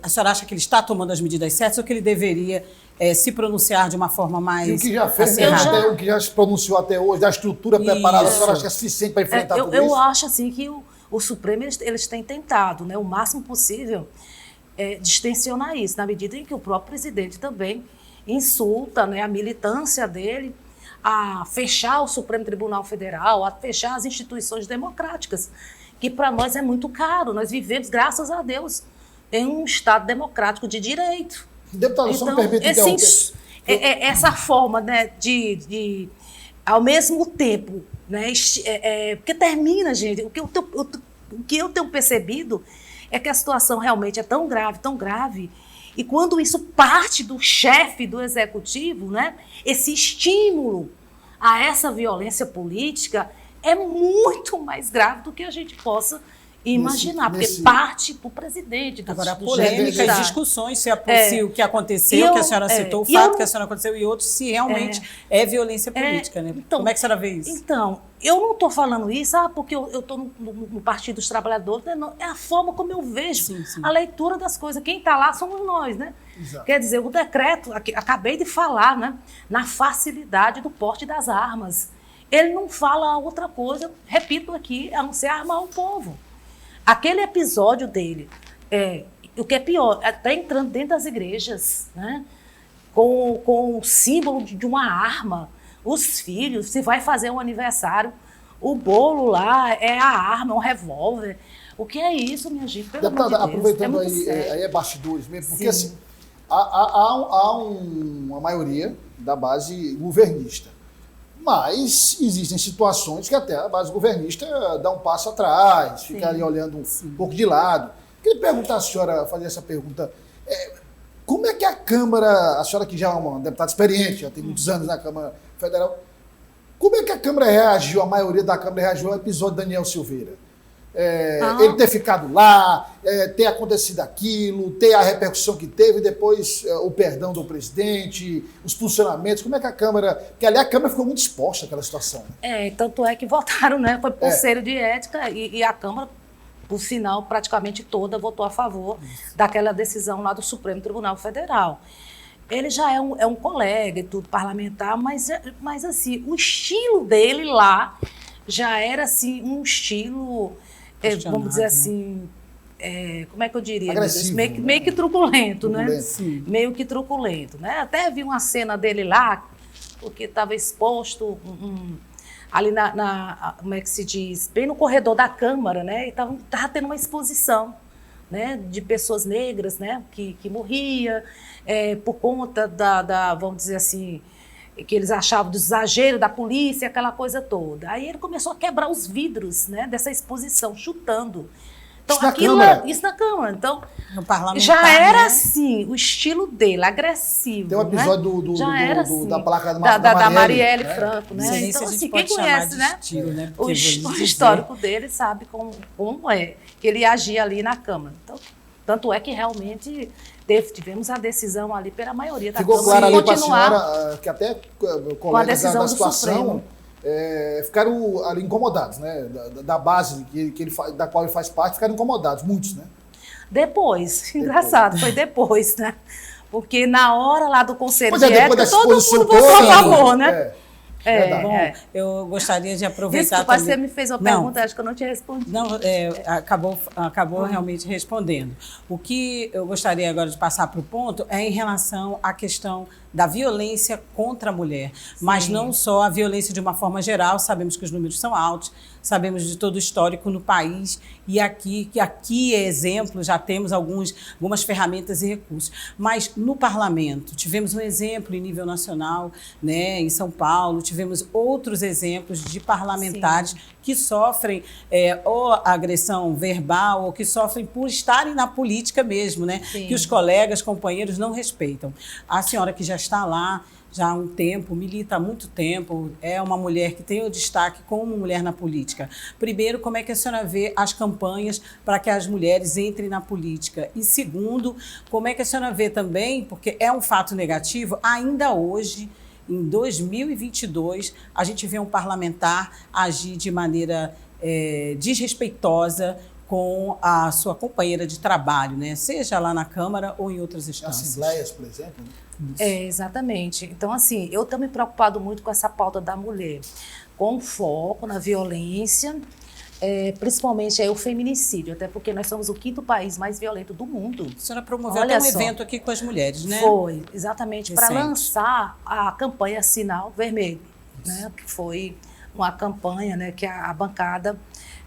a senhora acha que ele está tomando as medidas certas ou que ele deveria se pronunciar de uma forma mais... E o que já fez, o que já se pronunciou até hoje, da estrutura preparada, a senhora acha que é suficiente para enfrentar tudo isso? Eu acho assim que o Supremo, eles têm tentado, né, o máximo possível, distensionar isso, na medida em que o próprio presidente também insulta, né, a militância dele a fechar o Supremo Tribunal Federal, a fechar as instituições democráticas, que para nós é muito caro. Nós vivemos, graças a Deus, em um Estado democrático de direito. Deputado, então, só me permite essa forma, né, de ao mesmo tempo, né, porque termina, gente, o que eu tenho percebido é que a situação realmente é tão grave, e quando isso parte do chefe do executivo, né, esse estímulo a essa violência política é muito mais grave do que a gente possa imaginar, porque parte para o presidente. Agora, polêmicas, discussões, se o que aconteceu, que a senhora citou, o fato que a senhora aconteceu e outros, se realmente é violência política, né? Então, como é que a senhora vê isso? Então, eu não estou falando isso porque eu estou no Partido dos Trabalhadores, né? Não, é a forma como eu vejo a leitura das coisas. Quem está lá somos nós, né? Exato. Quer dizer, o decreto, acabei de falar, né, na facilidade do porte das armas. Ele não fala outra coisa, repito aqui, a não ser armar o povo. Aquele episódio dele, o que é pior, está entrando dentro das igrejas, né, com o símbolo de uma arma. Os filhos, se vai fazer um aniversário, o bolo lá é a arma, é um revólver. O que é isso, minha gente? Pelo amor de Deus, aproveitando aí bastidores mesmo, porque assim, há uma maioria da base governista. Mas existem situações que até a base governista dá um passo atrás, fica ali olhando um pouco de lado. Queria perguntar à senhora, fazer essa pergunta. Como é que a Câmara, a senhora que já é uma deputada experiente, já tem muitos anos na Câmara Federal, como é que a Câmara reagiu, a maioria da Câmara reagiu ao episódio de Daniel Silveira? Ele ter ficado lá, ter acontecido aquilo, ter a repercussão que teve, depois o perdão do presidente, os funcionamentos, como é que a Câmara... Porque ali a Câmara ficou muito exposta àquela situação. Tanto é que votaram, né? Foi conselho de ética e a Câmara, por sinal, praticamente toda votou a favor daquela decisão lá do Supremo Tribunal Federal. Ele já é um colega e tudo parlamentar, mas assim, o estilo dele lá já era assim, um estilo... vamos dizer assim, como é que eu diria? Agressivo, meio que truculento, né? Sim. Meio que truculento, né? Até vi uma cena dele lá, porque estava exposto ali como é que se diz? Bem no corredor da Câmara, né? E estava tendo uma exposição, né, de pessoas negras, né, que morria por conta vamos dizer assim, que eles achavam do exagero da polícia, aquela coisa toda. Aí ele começou a quebrar os vidros, né, dessa exposição, chutando. Então, isso na Câmara. Então, já era assim, o estilo dele, agressivo. Tem um episódio da placa da Marielle Franco, né? Então, assim, quem conhece, né, estilo, né? O histórico dele sabe como é que ele agia ali na Câmara. Então, tanto é que realmente tivemos a decisão ali pela maioria da Câmara. Ficou claro ali para a senhora que até colegas da situação ficaram ali incomodados, né? Da base da qual ele faz parte, ficaram incomodados, muitos, né? Depois, engraçado, foi depois, né? Porque na hora lá do Conselho de Ética, todo mundo votou a favor, né? Bom, eu gostaria de aproveitar. Desculpa, você me fez uma pergunta, acho que eu não tinha respondido. Não, acabou realmente respondendo. O que eu gostaria agora de passar para o ponto é em relação à questão da violência contra a mulher, mas não só a violência de uma forma geral. Sabemos que os números são altos, sabemos de todo o histórico no país, e aqui é exemplo, já temos algumas ferramentas e recursos. Mas no parlamento, tivemos um exemplo em nível nacional, né, em São Paulo, tivemos outros exemplos de parlamentares que sofrem ou agressão verbal, ou que sofrem por estarem na política mesmo, né, que os colegas, companheiros não respeitam. A senhora que já está lá já há um tempo, milita há muito tempo, é uma mulher que tem o destaque como mulher na política. Primeiro, como é que a senhora vê as campanhas para que as mulheres entrem na política? E segundo, como é que a senhora vê também, porque é um fato negativo, ainda hoje, em 2022, a gente vê um parlamentar agir de maneira desrespeitosa com a sua companheira de trabalho, né? Seja lá na Câmara ou em outras instâncias. Assembleias, por exemplo, né? Exatamente. Então, assim, eu estou me preocupado muito com essa pauta da mulher, com foco na violência, principalmente o feminicídio, até porque nós somos o 5º país mais violento do mundo. A senhora promoveu até um evento aqui com as mulheres, né? Foi, exatamente, para lançar a campanha Sinal Vermelho, né? Que foi uma campanha, né, que a bancada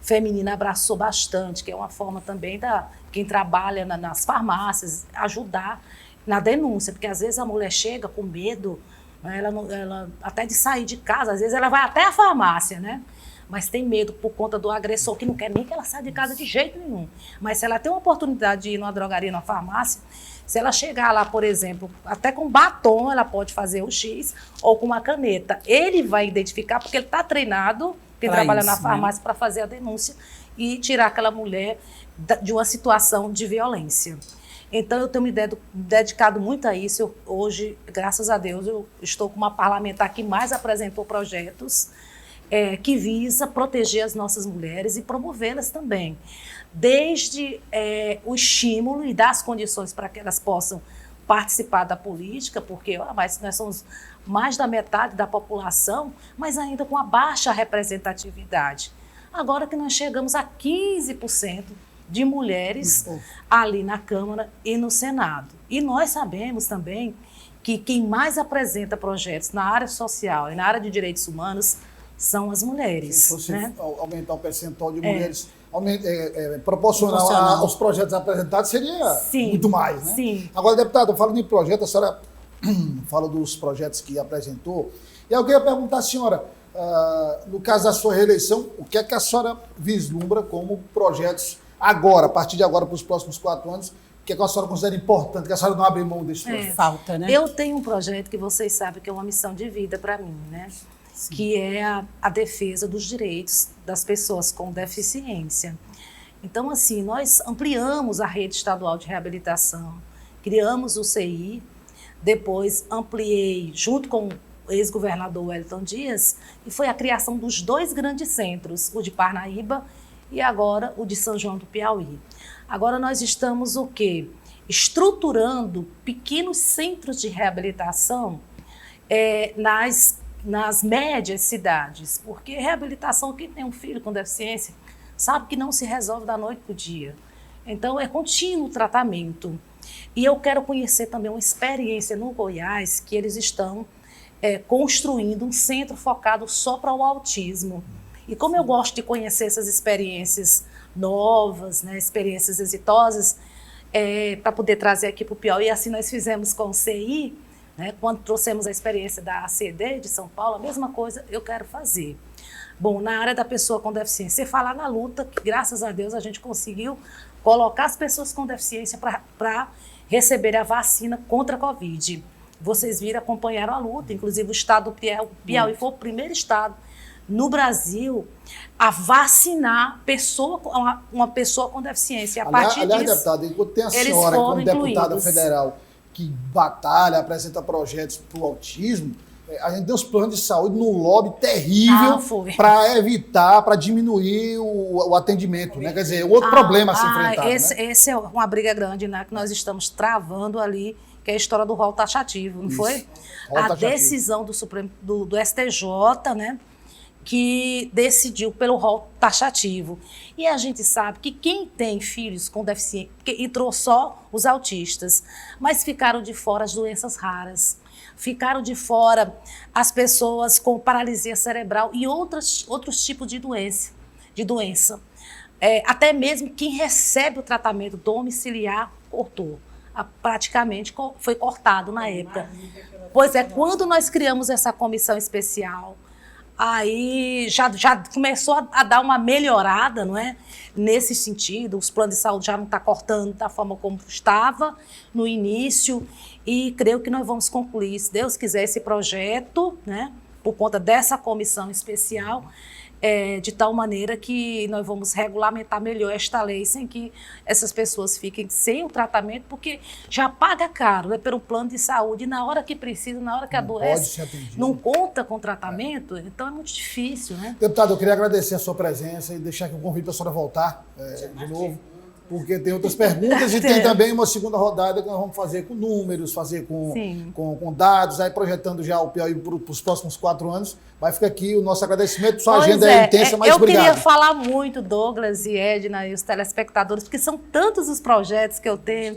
feminina abraçou bastante, que é uma forma também da quem trabalha nas farmácias ajudar na denúncia, porque às vezes a mulher chega com medo, né, ela até de sair de casa, às vezes ela vai até a farmácia, né? Mas tem medo por conta do agressor, que não quer nem que ela saia de casa de jeito nenhum. Mas se ela tem uma oportunidade de ir numa drogaria, numa farmácia, se ela chegar lá, por exemplo, até com batom, ela pode fazer o X, ou com uma caneta. Ele vai identificar, porque ele está treinado, quem trabalha na farmácia, para fazer a denúncia e tirar aquela mulher de uma situação de violência. Então, eu tenho me dedicado muito a isso. Hoje, graças a Deus, eu estou com uma parlamentar que mais apresentou projetos que visa proteger as nossas mulheres e promovê-las também. Desde o estímulo e dar as condições para que elas possam participar da política, porque mas nós somos mais da metade da população, mas ainda com a baixa representatividade. Agora que nós chegamos a 15% de mulheres ali na Câmara e no Senado. E nós sabemos também que quem mais apresenta projetos na área social e na área de direitos humanos são as mulheres. Se fosse, né? aumentar o percentual de mulheres proporcional aos projetos apresentados, seria muito mais, né? Sim. Agora, deputado, falando em projeto, a senhora fala dos projetos que apresentou, e eu queria perguntar à senhora, no caso da sua reeleição, o que é que a senhora vislumbra como projetos agora, a partir de agora, para os próximos 4 anos, o que é que a senhora considera importante, que a senhora não abre mão desse projeto? Falta, né? Eu tenho um projeto que vocês sabem que é uma missão de vida para mim, né? Sim. Que é a defesa dos direitos das pessoas com deficiência. Então, assim, nós ampliamos a rede estadual de reabilitação, criamos o CI, depois ampliei, junto com o ex-governador Wellington Dias, e foi a criação dos 2 grandes centros, o de Parnaíba e agora o de São João do Piauí. Agora nós estamos o quê? Estruturando pequenos centros de reabilitação nas médias cidades, porque reabilitação, quem tem um filho com deficiência, sabe que não se resolve da noite para o dia. Então, é contínuo tratamento. E eu quero conhecer também uma experiência no Goiás, que eles estão construindo um centro focado só para o autismo. E como eu gosto de conhecer essas experiências novas, né, experiências exitosas, para poder trazer aqui para o Piauí, assim nós fizemos com o CI, né, quando trouxemos a experiência da ACD de São Paulo, a mesma coisa eu quero fazer. Bom, na área da pessoa com deficiência, você falar na luta, que graças a Deus a gente conseguiu colocar as pessoas com deficiência para receber a vacina contra a Covid. Vocês viram, acompanharam a luta, inclusive o estado do Piauí foi o primeiro estado no Brasil a vacinar uma pessoa com deficiência. Aliás, deputada, enquanto tem a senhora como deputada federal que batalha, apresenta projetos para o autismo, a gente tem os planos de saúde num lobby terrível para evitar, para diminuir o atendimento, né? Quer dizer, outro problema a ser enfrentado. Esse é uma briga grande, né, que nós estamos travando ali, que é a história do rol taxativo, não foi? A decisão do Supremo, do STJ, né, que decidiu pelo rol taxativo. E a gente sabe que quem tem filhos com deficiência, entrou só os autistas, mas ficaram de fora as doenças raras. ficaram de fora as pessoas com paralisia cerebral e outros tipos de doença. Até mesmo quem recebe o tratamento domiciliar cortou. Praticamente foi cortado na época. Pois é, quando nós criamos essa comissão especial, aí já começou a dar uma melhorada, não é? Nesse sentido, os planos de saúde já não estão cortando da forma como estava no início, e creio que nós vamos concluir, se Deus quiser, esse projeto, né? Por conta dessa comissão especial, de tal maneira que nós vamos regulamentar melhor esta lei, sem que essas pessoas fiquem sem o tratamento, porque já paga caro, né, pelo plano de saúde, e na hora que precisa, na hora que adoece, não conta com tratamento, então é muito difícil, né? Deputado, eu queria agradecer a sua presença e deixar aqui um convite para a senhora voltar de novo, porque tem outras perguntas e tem também uma segunda rodada que nós vamos fazer com números, fazer com dados, aí projetando já o Piauí para os próximos 4 anos. Vai ficar aqui o nosso agradecimento, sua agenda é intensa, mas obrigado. Eu queria falar muito, Douglas e Edna e os telespectadores, porque são tantos os projetos que eu tenho,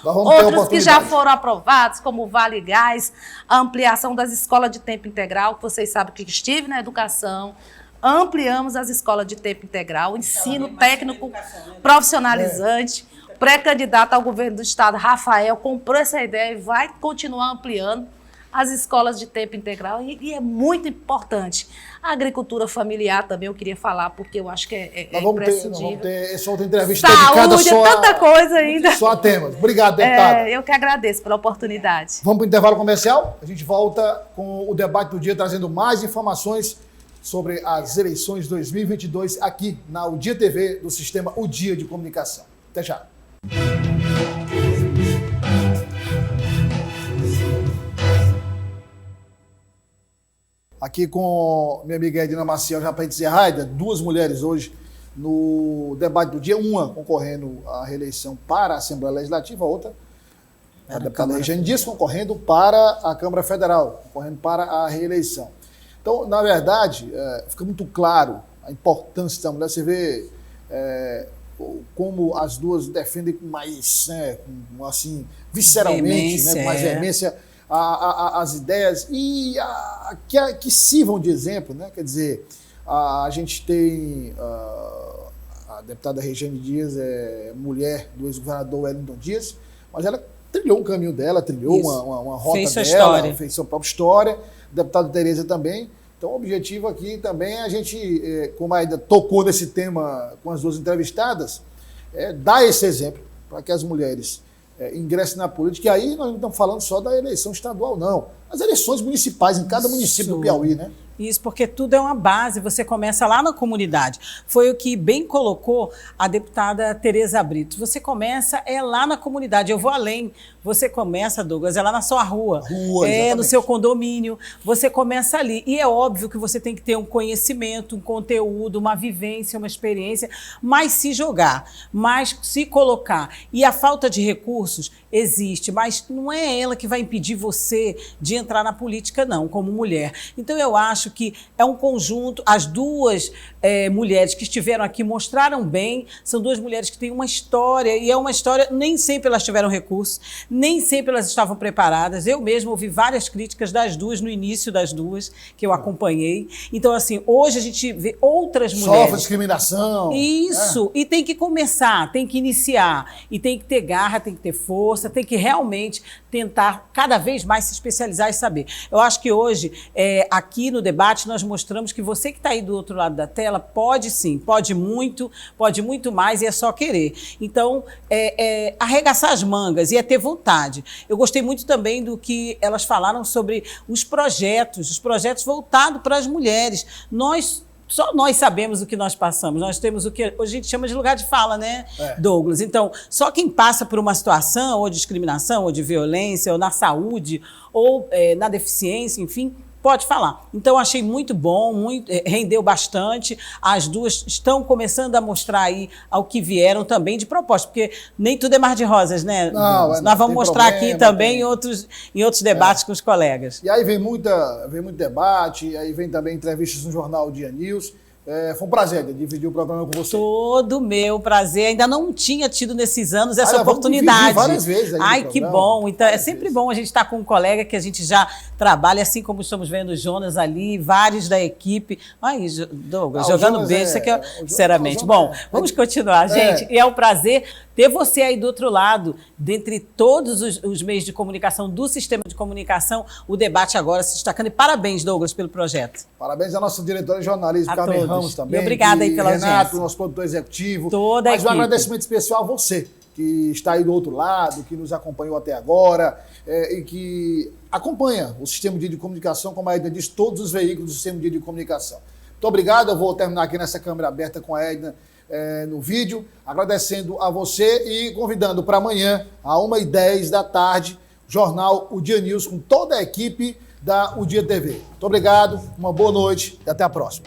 outros que já foram aprovados, como o Vale Gás, a ampliação das escolas de tempo integral, que vocês sabem que estive na educação. Ampliamos as escolas de tempo integral, o ensino técnico profissionalizante. Pré-candidato ao governo do estado, Rafael, comprou essa ideia e vai continuar ampliando as escolas de tempo integral. E é muito importante. A agricultura familiar também eu queria falar, porque eu acho que é imprescindível. Nós vamos ter essa outra entrevista dedicada só tanta coisa ainda. Só a temas. Obrigado, deputada. Eu que agradeço pela oportunidade. Vamos para o intervalo comercial. A gente volta com o debate do dia, trazendo mais informações sobre as eleições 2022 aqui na O Dia TV do sistema O Dia de Comunicação. Até já. Aqui com minha amiga Edna Maciel, já para a gente encerrar, 2 mulheres hoje no debate do dia, uma concorrendo à reeleição para a Assembleia Legislativa, a outra, a deputada Regiane Dias, concorrendo para a Câmara Federal, concorrendo para a reeleição. Então, na verdade, fica muito claro a importância da mulher. Você vê como as duas defendem com mais, assim, visceralmente, com mais veemência, as ideias e que sirvam de exemplo, né? Quer dizer, a gente tem a deputada Regiane Dias, mulher do ex-governador Wellington Dias, mas ela trilhou um caminho dela, trilhou uma rota dela, fez sua própria história. Deputado Tereza também. Então, o objetivo aqui também é a gente, como ainda tocou nesse tema com as 2 entrevistadas, dar esse exemplo para que as mulheres ingressem na política. E aí nós não estamos falando só da eleição estadual, não. As eleições municipais em cada município do Piauí, né? Isso, porque tudo é uma base, você começa lá na comunidade. Foi o que bem colocou a deputada Tereza Brito. Você começa lá na comunidade. Eu vou além. Você começa, Douglas, lá na sua rua, no seu condomínio. Você começa ali. E é óbvio que você tem que ter um conhecimento, um conteúdo, uma vivência, uma experiência, mas se jogar, mas se colocar. E a falta de recursos existe, mas não é ela que vai impedir você de entrar na política, não, como mulher. Então, eu acho que é um conjunto. As 2 mulheres que estiveram aqui mostraram bem. São 2 mulheres que têm uma história, e é uma história, nem sempre elas tiveram recursos, nem sempre elas estavam preparadas. Eu mesma ouvi várias críticas das 2, no início das 2, que eu acompanhei. Então, assim, hoje a gente vê outras mulheres. Sofre discriminação. Isso, e tem que começar, tem que iniciar, e tem que ter garra, tem que ter força, tem que realmente tentar cada vez mais se especializar e saber. Eu acho que hoje, aqui no debate, nós mostramos que você que está aí do outro lado da tela pode sim, pode muito mais, e é só querer. Então, arregaçar as mangas e ter vontade. Eu gostei muito também do que elas falaram sobre os projetos voltados para as mulheres. Só nós sabemos o que nós passamos. Nós temos o que hoje a gente chama de lugar de fala, né, Douglas? Então, só quem passa por uma situação ou de discriminação, ou de violência, ou na saúde, ou na deficiência, enfim, pode falar. Então, achei muito bom, rendeu bastante. As 2 estão começando a mostrar aí ao que vieram também de proposta, porque nem tudo é mar de rosas, né? Nós vamos mostrar aqui também em outros debates com os colegas. E aí vem muito debate, aí vem também entrevistas no jornal Dia News. Foi um prazer dividir o programa com você. Todo meu prazer. Ainda não tinha tido nesses anos essa Vamos oportunidade. dividir várias vezes aí no Ai, que programa. bom. Então, é Várias sempre vezes. bom a gente estar com um colega que a gente já trabalha, assim como estamos vendo o Jonas ali, vários da equipe. Ai, Douglas, O jogando Jonas beijo, isso aqui é, o Jonas- sinceramente. o Jonas Bom, vamos continuar, É. gente. E é um prazer ter você aí do outro lado, dentre todos os meios de comunicação, do sistema de comunicação, o debate agora se destacando. E parabéns, Douglas, pelo projeto. Parabéns à nossa diretora de jornalismo, A Carmen todos. Ramos, também. E obrigada aí pela Renato, audiência. nosso produtor executivo. Toda a Mas um equipe. agradecimento especial a você, que está aí do outro lado, que nos acompanhou até agora e que acompanha o sistema de comunicação, como a Edna diz, todos os veículos do sistema de comunicação. Muito obrigado, eu vou terminar aqui nessa câmera aberta com a Edna no vídeo, agradecendo a você e convidando para amanhã, às 1h10 da tarde, jornal O Dia News, com toda a equipe da O Dia TV. Muito obrigado, uma boa noite e até a próxima.